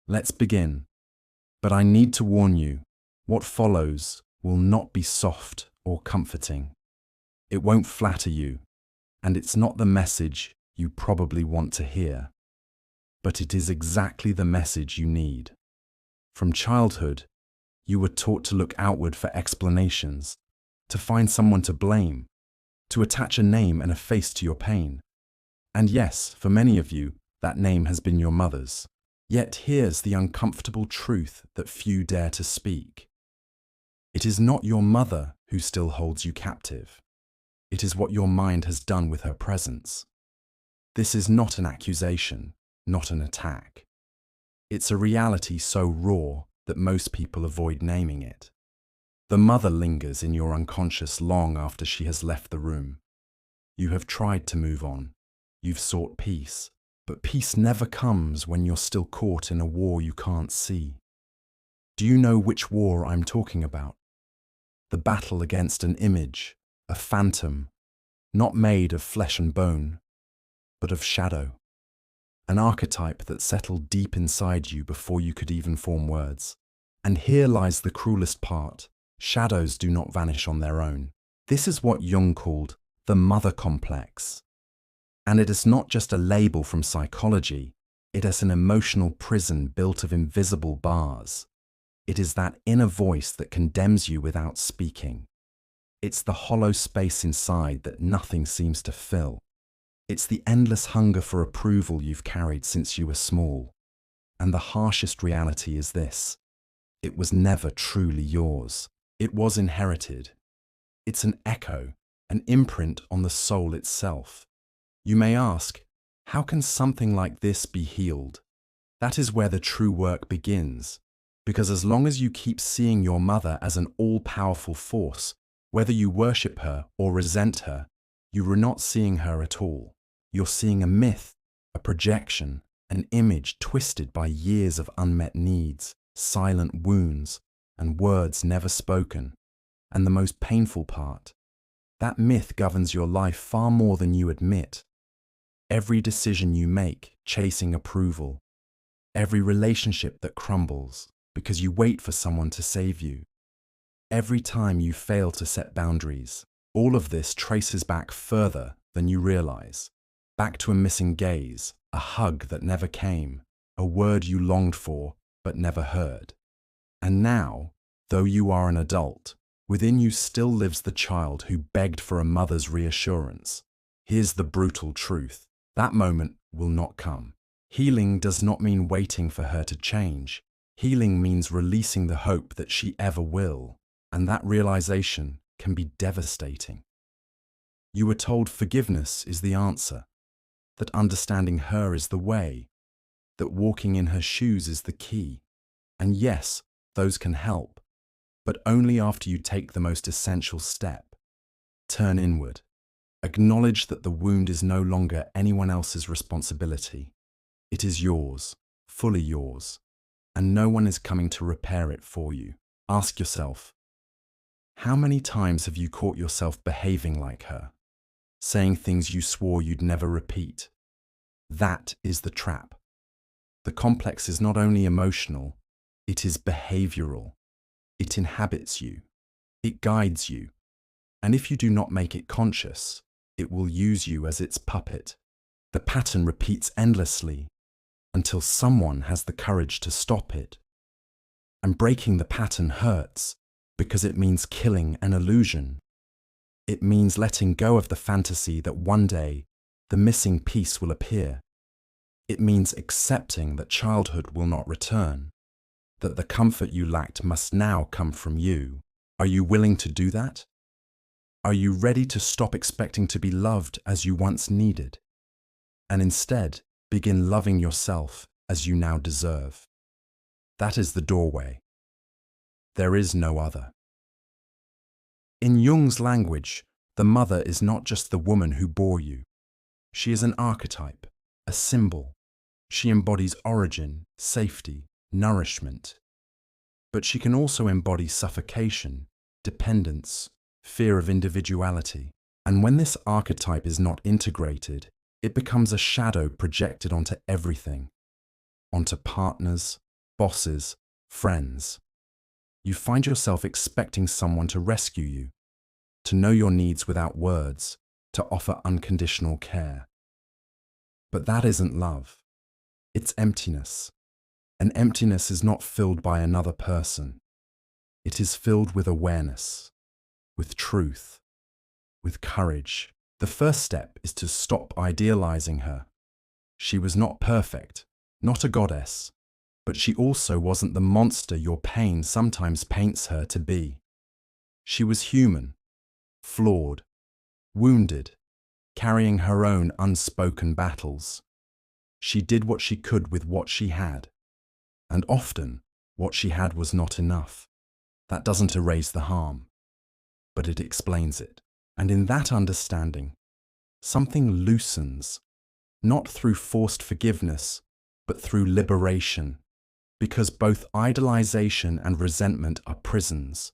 Let's begin. But I need to warn you, what follows will not be soft or comforting. It won't flatter you, and it's not the message you probably want to hear. But it is exactly the message you need. From childhood, you were taught to look outward for explanations, to find someone to blame, to attach a name and a face to your pain. And yes, for many of you, that name has been your mother's. Yet here's the uncomfortable truth that few dare to speak. It is not your mother who still holds you captive. It is what your mind has done with her presence. This is not an accusation, not an attack. It's a reality so raw that most people avoid naming it. The mother lingers in your unconscious long after she has left the room. You have tried to move on. You've sought peace. But peace never comes when you're still caught in a war you can't see. Do you know which war I'm talking about? The battle against an image, a phantom, not made of flesh and bone, but of shadow. An archetype that settled deep inside you before you could even form words. And here lies the cruelest part. Shadows do not vanish on their own. This is what Jung called the mother complex. And it is not just a label from psychology, it is an emotional prison built of invisible bars. It is that inner voice that condemns you without speaking. It's the hollow space inside that nothing seems to fill. It's the endless hunger for approval you've carried since you were small. And the harshest reality is this: it was never truly yours. It was inherited. It's an echo, an imprint on the soul itself. You may ask, how can something like this be healed? That is where the true work begins, because as long as you keep seeing your mother as an all-powerful force, whether you worship her or resent her, you are not seeing her at all. You're seeing a myth, a projection, an image twisted by years of unmet needs, silent wounds, and words never spoken. And the most painful part, that myth governs your life far more than you admit. Every decision you make, chasing approval. Every relationship that crumbles because you wait for someone to save you. Every time you fail to set boundaries. All of this traces back further than you realize. Back to a missing gaze, a hug that never came, a word you longed for but never heard. And now, though you are an adult, within you still lives the child who begged for a mother's reassurance. Here's the brutal truth. That moment will not come. Healing does not mean waiting for her to change. Healing means releasing the hope that she ever will. And that realization can be devastating. You were told forgiveness is the answer, that understanding her is the way, that walking in her shoes is the key. And yes, those can help, but only after you take the most essential step. Turn inward. Acknowledge that the wound is no longer anyone else's responsibility. It is yours, fully yours, and no one is coming to repair it for you. Ask yourself, how many times have you caught yourself behaving like her, saying things you swore you'd never repeat? That is the trap. The complex is not only emotional, it is behavioral. It inhabits you. It guides you. And if you do not make it conscious, it will use you as its puppet. The pattern repeats endlessly until someone has the courage to stop it. And breaking the pattern hurts because it means killing an illusion. It means letting go of the fantasy that one day the missing piece will appear. It means accepting that childhood will not return, that the comfort you lacked must now come from you. Are you willing to do that? Are you ready to stop expecting to be loved as you once needed, and instead begin loving yourself as you now deserve? That is the doorway. There is no other. In Jung's language, the mother is not just the woman who bore you. She is an archetype, a symbol. She embodies origin, safety, nourishment. But she can also embody suffocation, dependence, fear of individuality. And when this archetype is not integrated, it becomes a shadow projected onto everything, onto partners, bosses, friends. You find yourself expecting someone to rescue you, to know your needs without words, to offer unconditional care. But that isn't love. It's emptiness. And emptiness is not filled by another person. It is filled with awareness, with truth, with courage. The first step is to stop idealizing her. She was not perfect, not a goddess, but she also wasn't the monster your pain sometimes paints her to be. She was human, flawed, wounded, carrying her own unspoken battles. She did what she could with what she had, and often what she had was not enough. That doesn't erase the harm, but it explains it. And in that understanding, something loosens, not through forced forgiveness, but through liberation, because both idolization and resentment are prisons.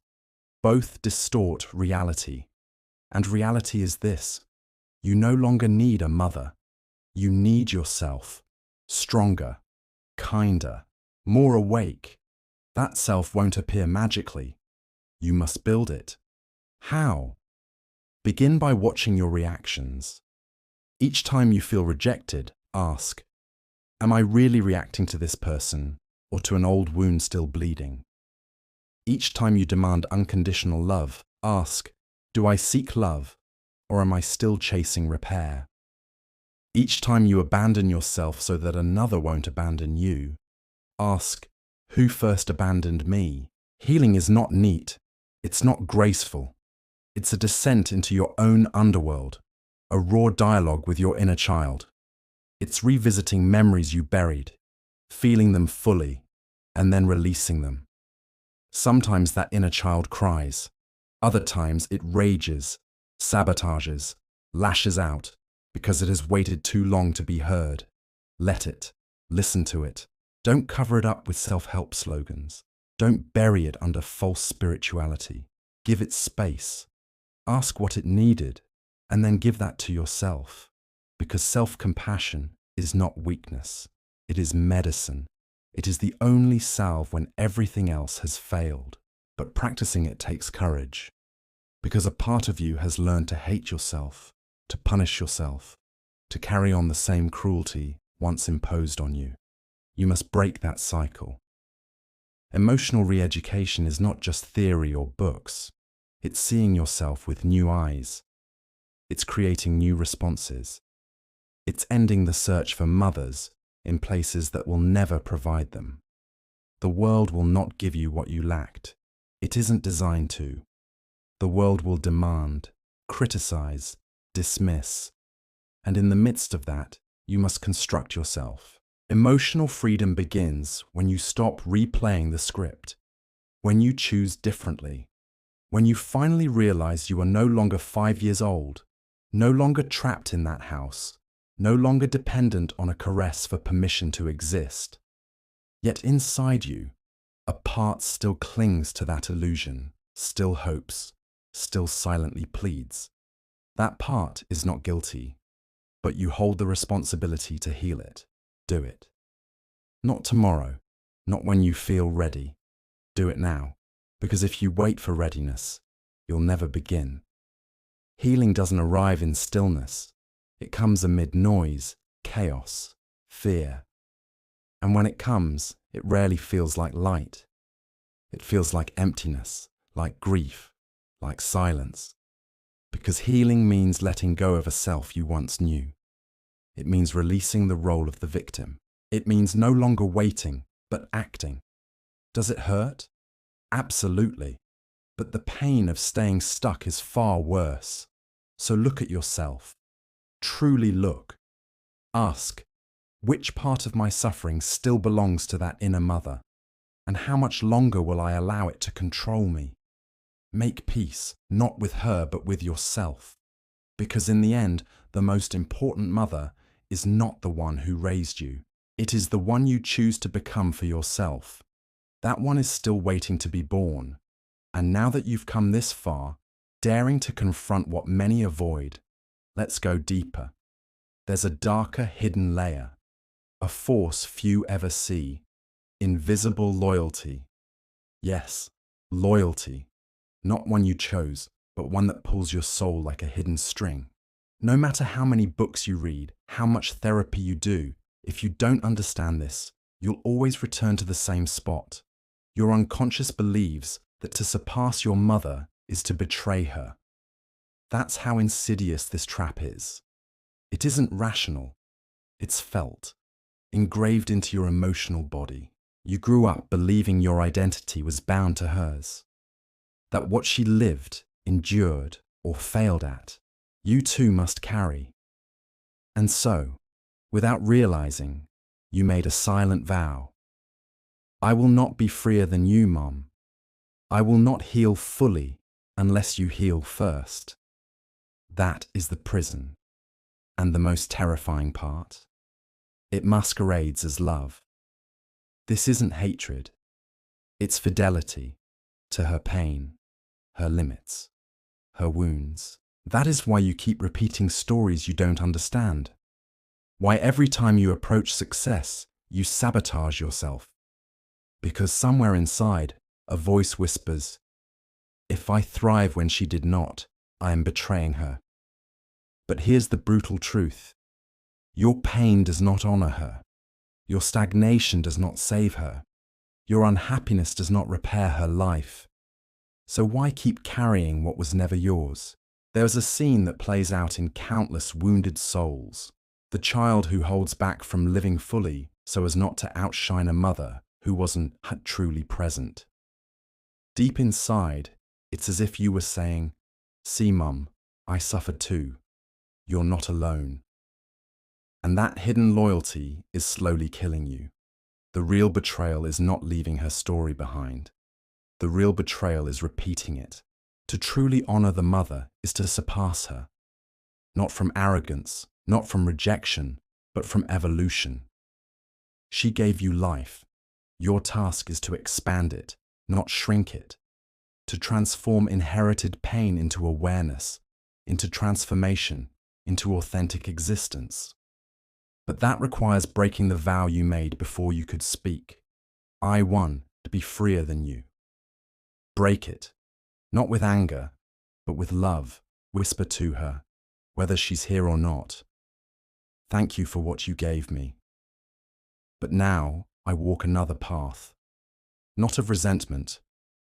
Both distort reality. And reality is this: you no longer need a mother. You need yourself, stronger, kinder, more awake. That self won't appear magically. You must build it. How? Begin by watching your reactions. Each time you feel rejected, ask, am I really reacting to this person or to an old wound still bleeding? Each time you demand unconditional love, ask, do I seek love or am I still chasing repair? Each time you abandon yourself so that another won't abandon you, ask, who first abandoned me? Healing is not neat. It's not graceful. It's a descent into your own underworld, a raw dialogue with your inner child. It's revisiting memories you buried, feeling them fully, and then releasing them. Sometimes that inner child cries. Other times it rages, sabotages, lashes out, because it has waited too long to be heard. Let it. Listen to it. Don't cover it up with self-help slogans. Don't bury it under false spirituality. Give it space. Ask what it needed, and then give that to yourself. Because self-compassion is not weakness. It is medicine. It is the only salve when everything else has failed. But practicing it takes courage. Because a part of you has learned to hate yourself, to punish yourself, to carry on the same cruelty once imposed on you. You must break that cycle. Emotional re-education is not just theory or books. It's seeing yourself with new eyes. It's creating new responses. It's ending the search for mothers in places that will never provide them. The world will not give you what you lacked. It isn't designed to. The world will demand, criticize, dismiss. And in the midst of that, you must construct yourself. Emotional freedom begins when you stop replaying the script, when you choose differently, when you finally realize you are no longer 5 years old, no longer trapped in that house, no longer dependent on a caress for permission to exist. Yet inside you, a part still clings to that illusion, still hopes, still silently pleads. That part is not guilty, but you hold the responsibility to heal it. Do it. Not tomorrow, not when you feel ready. Do it now, because if you wait for readiness, you'll never begin. Healing doesn't arrive in stillness. It comes amid noise, chaos, fear. And when it comes, it rarely feels like light. It feels like emptiness, like grief, like silence. Because healing means letting go of a self you once knew. It means releasing the role of the victim. It means no longer waiting, but acting. Does it hurt? Absolutely. But the pain of staying stuck is far worse. So look at yourself. Truly look. Ask, which part of my suffering still belongs to that inner mother? And how much longer will I allow it to control me? Make peace, not with her, but with yourself. Because in the end, the most important mother is not the one who raised you. It is the one you choose to become for yourself. That one is still waiting to be born. And now that you've come this far, daring to confront what many avoid, let's go deeper. There's a darker hidden layer, a force few ever see, Invisible loyalty. Yes, loyalty. Not one you chose, but one that pulls your soul like a hidden string. No matter how many books you read, how much therapy you do, if you don't understand this, you'll always return to the same spot. Your unconscious believes that to surpass your mother is to betray her. That's how insidious this trap is. It isn't rational. It's felt, engraved into your emotional body. You grew up believing your identity was bound to hers, that what she lived, endured, or failed at, you too must carry. And so, without realizing, you made a silent vow. I will not be freer than you, Mom. I will not heal fully unless you heal first. That is the prison. And the most terrifying part. It masquerades as love. This isn't hatred. It's fidelity to her pain, her limits, her wounds. That is why you keep repeating stories you don't understand. Why every time you approach success, you sabotage yourself. Because somewhere inside, a voice whispers, if I thrive when she did not, I am betraying her. But here's the brutal truth. Your pain does not honor her. Your stagnation does not save her. Your unhappiness does not repair her life. So why keep carrying what was never yours? There's a scene that plays out in countless wounded souls. The child who holds back from living fully so as not to outshine a mother who wasn't truly present. Deep inside, it's as if you were saying, see, Mum, I suffered too. You're not alone. And that hidden loyalty is slowly killing you. The real betrayal is not leaving her story behind. The real betrayal is repeating it. To truly honor the mother is to surpass her. Not from arrogance, not from rejection, but from evolution. She gave you life. Your task is to expand it, not shrink it. To transform inherited pain into awareness, into transformation, into authentic existence. But that requires breaking the vow you made before you could speak. I won to be freer than you. Break it, not with anger, but with love. Whisper to her, whether she's here or not. Thank you for what you gave me. But now I walk another path, not of resentment,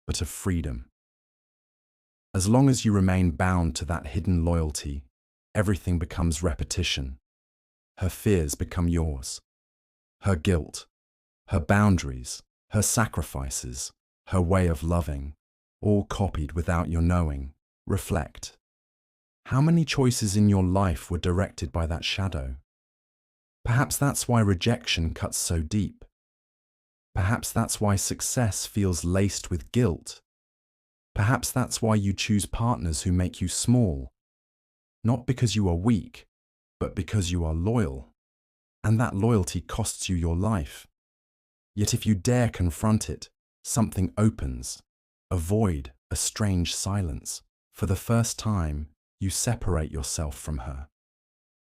but of freedom. As long as you remain bound to that hidden loyalty, everything becomes repetition. Her fears become yours. Her guilt, her boundaries, her sacrifices, her way of loving, all copied without your knowing. Reflect. How many choices in your life were directed by that shadow? Perhaps that's why rejection cuts so deep. Perhaps that's why success feels laced with guilt. Perhaps that's why you choose partners who make you small. Not because you are weak, but because you are loyal. And that loyalty costs you your life. Yet if you dare confront it, something opens. A void, a strange silence. For the first time, you separate yourself from her.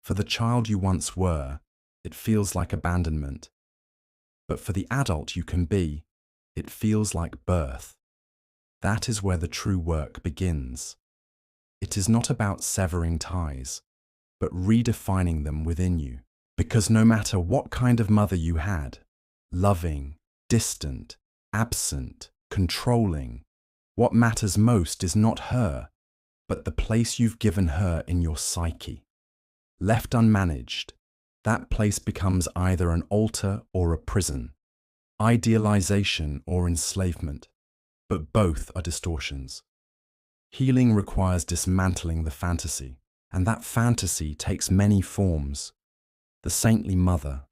For the child you once were, it feels like abandonment. But for the adult you can be, it feels like birth. That is where the true work begins. It is not about severing ties, but redefining them within you. Because no matter what kind of mother you had, loving, distant, absent, controlling, what matters most is not her, but the place you've given her in your psyche. Left unmanaged, that place becomes either an altar or a prison, idealization or enslavement, but both are distortions. Healing requires dismantling the fantasy, and that fantasy takes many forms. The saintly mother,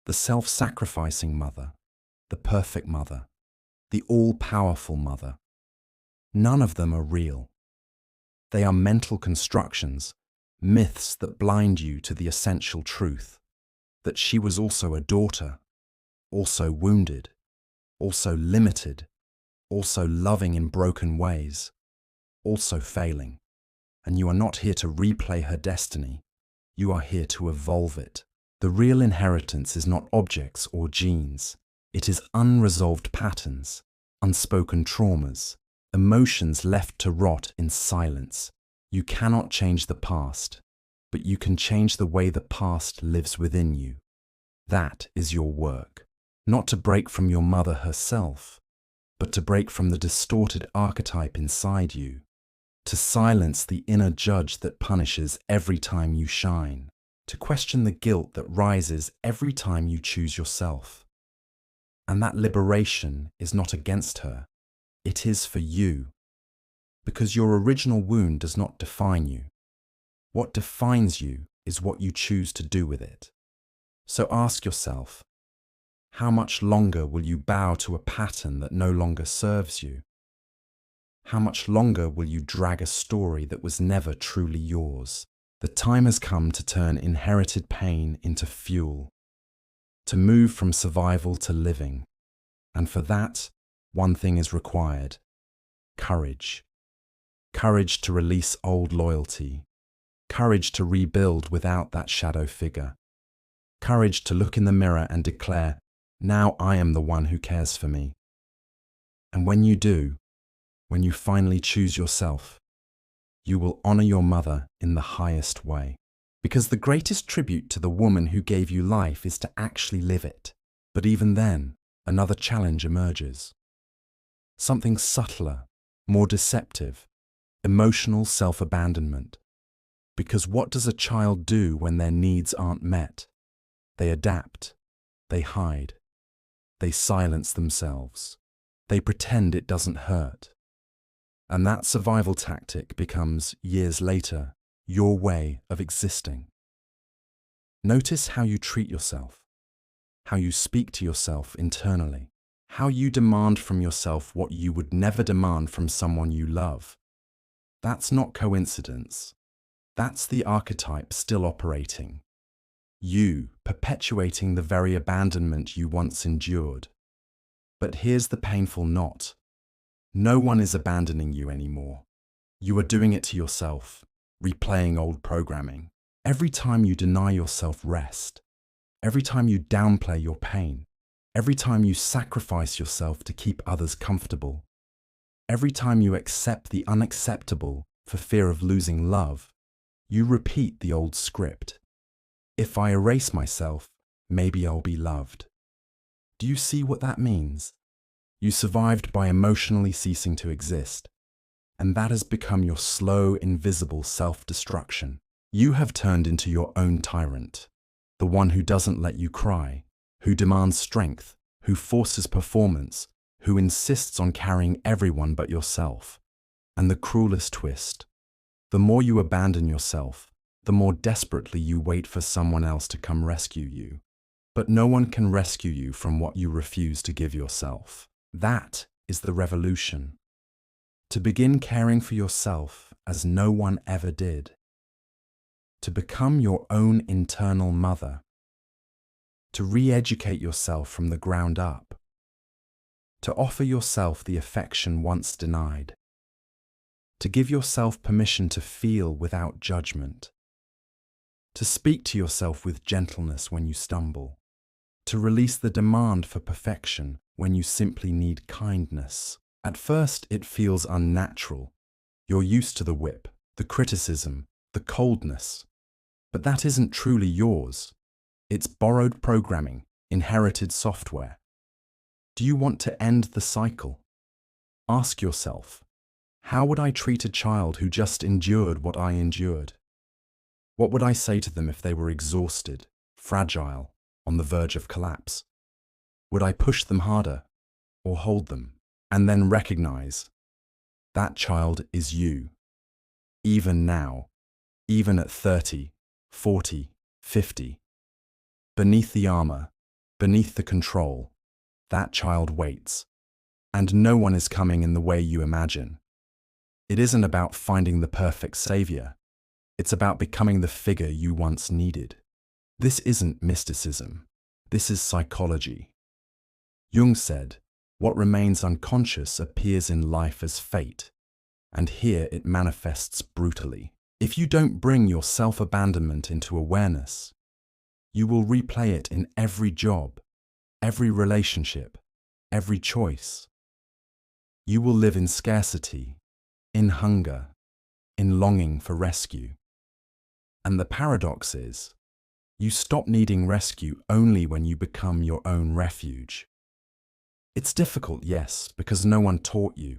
the self-sacrificing mother, the perfect mother, the all-powerful mother. None of them are real. They are mental constructions, myths that blind you to the essential truth, that she was also a daughter, also wounded, also limited, also loving in broken ways, also failing. And you are not here to replay her destiny, you are here to evolve it. The real inheritance is not objects or genes, It is unresolved patterns, unspoken traumas, emotions left to rot in silence. You cannot change the past, but you can change the way the past lives within you. That is your work. Not to break from your mother herself, but to break from the distorted archetype inside you, to silence the inner judge that punishes every time you shine, to question the guilt that rises every time you choose yourself. And that liberation is not against her, it is for you, because your original wound does not define you. What defines you is what you choose to do with it. So ask yourself, how much longer will you bow to a pattern that no longer serves you? How much longer will you drag a story that was never truly yours? The time has come to turn inherited pain into fuel, to move from survival to living. And for that, one thing is required: courage. Courage to release old loyalty. Courage to rebuild without that shadow figure. Courage to look in the mirror and declare, now I am the one who cares for me. And when you do, when you finally choose yourself, you will honor your mother in the highest way. Because the greatest tribute to the woman who gave you life is to actually live it. But even then, another challenge emerges. Something subtler, more deceptive, emotional self-abandonment. Because what does a child do when their needs aren't met? They adapt, they hide, they silence themselves, they pretend it doesn't hurt. And that survival tactic becomes, years later, your way of existing. Notice how you treat yourself, how you speak to yourself internally, how you demand from yourself what you would never demand from someone you love. That's not coincidence. That's the archetype still operating. You perpetuating the very abandonment you once endured. But here's the painful knot. No one is abandoning you anymore. You are doing it to yourself, replaying old programming. Every time you deny yourself rest, every time you downplay your pain, every time you sacrifice yourself to keep others comfortable, every time you accept the unacceptable for fear of losing love, you repeat the old script. If I erase myself, maybe I'll be loved. Do you see what that means? You survived by emotionally ceasing to exist, and that has become your slow, invisible self-destruction. You have turned into your own tyrant, the one who doesn't let you cry, who demands strength, who forces performance, who insists on carrying everyone but yourself. And the cruelest twist, the more you abandon yourself, the more desperately you wait for someone else to come rescue you. But no one can rescue you from what you refuse to give yourself. That is the revolution. To begin caring for yourself as no one ever did. To become your own internal mother. To re-educate yourself from the ground up. To offer yourself the affection once denied. To give yourself permission to feel without judgment. To speak to yourself with gentleness when you stumble. To release the demand for perfection when you simply need kindness. At first, it feels unnatural. You're used to the whip, the criticism, the coldness. But that isn't truly yours. It's borrowed programming, inherited software. Do you want to end the cycle? Ask yourself, how would I treat a child who just endured what I endured? What would I say to them if they were exhausted, fragile, on the verge of collapse? Would I push them harder or hold them? And then recognize that child is you. Even now, even at 30, 40, 50. Beneath the armor, beneath the control, that child waits. And no one is coming in the way you imagine. It isn't about finding the perfect savior. It's about becoming the figure you once needed. This isn't mysticism. This is psychology. Jung said, what remains unconscious appears in life as fate, and here it manifests brutally. If you don't bring your self-abandonment into awareness, you will replay it in every job, every relationship, every choice. You will live in scarcity, in hunger, in longing for rescue. And the paradox is, you stop needing rescue only when you become your own refuge. It's difficult, yes, because no one taught you.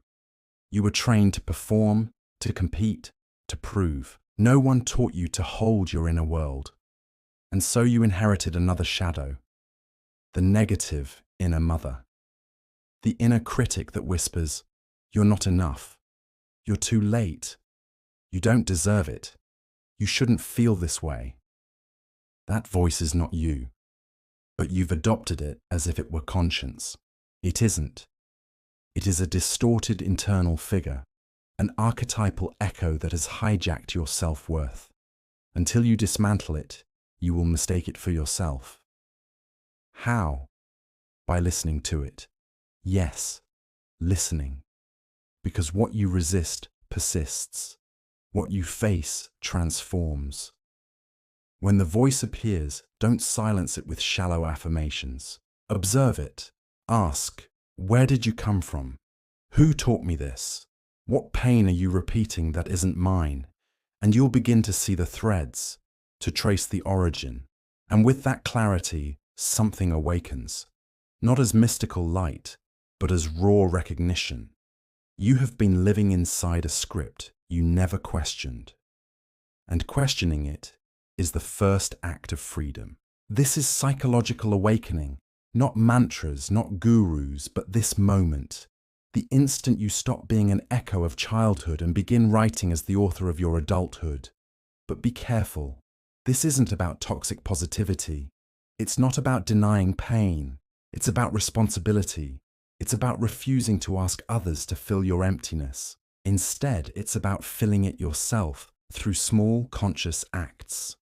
You were trained to perform, to compete, to prove. No one taught you to hold your inner world. And so you inherited another shadow, the negative inner mother. The inner critic that whispers, "You're not enough. You're too late. You don't deserve it. You shouldn't feel this way." That voice is not you, but you've adopted it as if it were conscience. It isn't. It is a distorted internal figure, an archetypal echo that has hijacked your self-worth. Until you dismantle it, you will mistake it for yourself. How? By listening to it. Yes, listening. Because what you resist persists. What you face transforms. When the voice appears, don't silence it with shallow affirmations. Observe it. Ask, where did you come from? Who taught me this? What pain are you repeating that isn't mine? And you'll begin to see the threads, to trace the origin. And with that clarity, something awakens. Not as mystical light, but as raw recognition. You have been living inside a script you never questioned. And questioning it is the first act of freedom. This is psychological awakening, not mantras, not gurus, but this moment. The instant you stop being an echo of childhood and begin writing as the author of your adulthood. But be careful. This isn't about toxic positivity. It's not about denying pain. It's about responsibility. It's about refusing to ask others to fill your emptiness. Instead, it's about filling it yourself through small, conscious acts.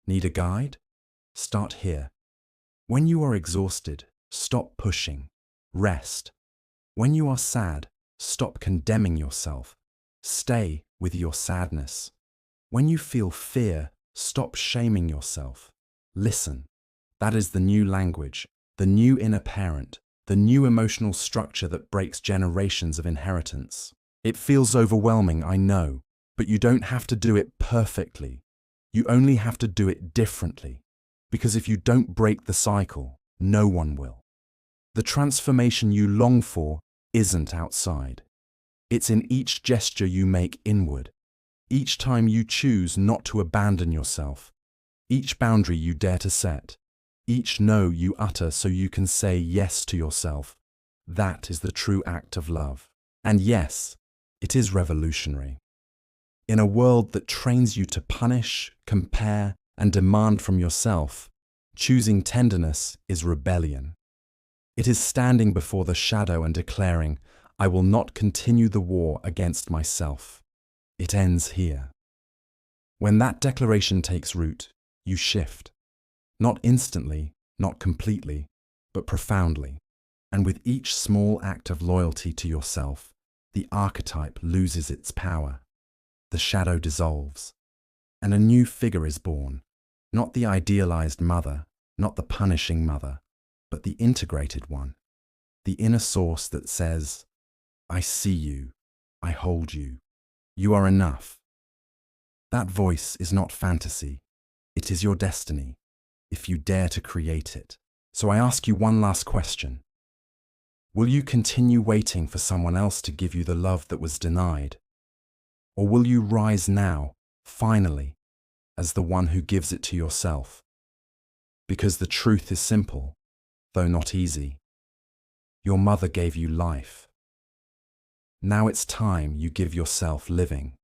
Need a guide? Start here. When you are exhausted, stop pushing. Rest. When you are sad, stop condemning yourself. Stay with your sadness. When you feel fear, stop shaming yourself. Listen. That is the new language, the new inner parent, the new emotional structure that breaks generations of inheritance. It feels overwhelming, I know, but you don't have to do it perfectly. You only have to do it differently. Because if you don't break the cycle, no one will. The transformation you long for isn't outside. It's in each gesture you make inward, each time you choose not to abandon yourself, each boundary you dare to set, each no you utter so you can say yes to yourself. That is the true act of love. And yes, it is revolutionary. In a world that trains you to punish, compare, and demand from yourself, choosing tenderness is rebellion. It is standing before the shadow and declaring, "I will not continue the war against myself." It ends here. When that declaration takes root, you shift. Not instantly, not completely, but profoundly. And with each small act of loyalty to yourself, the archetype loses its power. The shadow dissolves, and a new figure is born. Not the idealized mother, not the punishing mother, but the integrated one. The inner source that says, "I see you, I hold you, you are enough." That voice is not fantasy, it is your destiny, if you dare to create it. So I ask you one last question. Will you continue waiting for someone else to give you the love that was denied? Or will you rise now, finally, as the one who gives it to yourself? Because the truth is simple, though not easy. Your mother gave you life. Now it's time you give yourself living.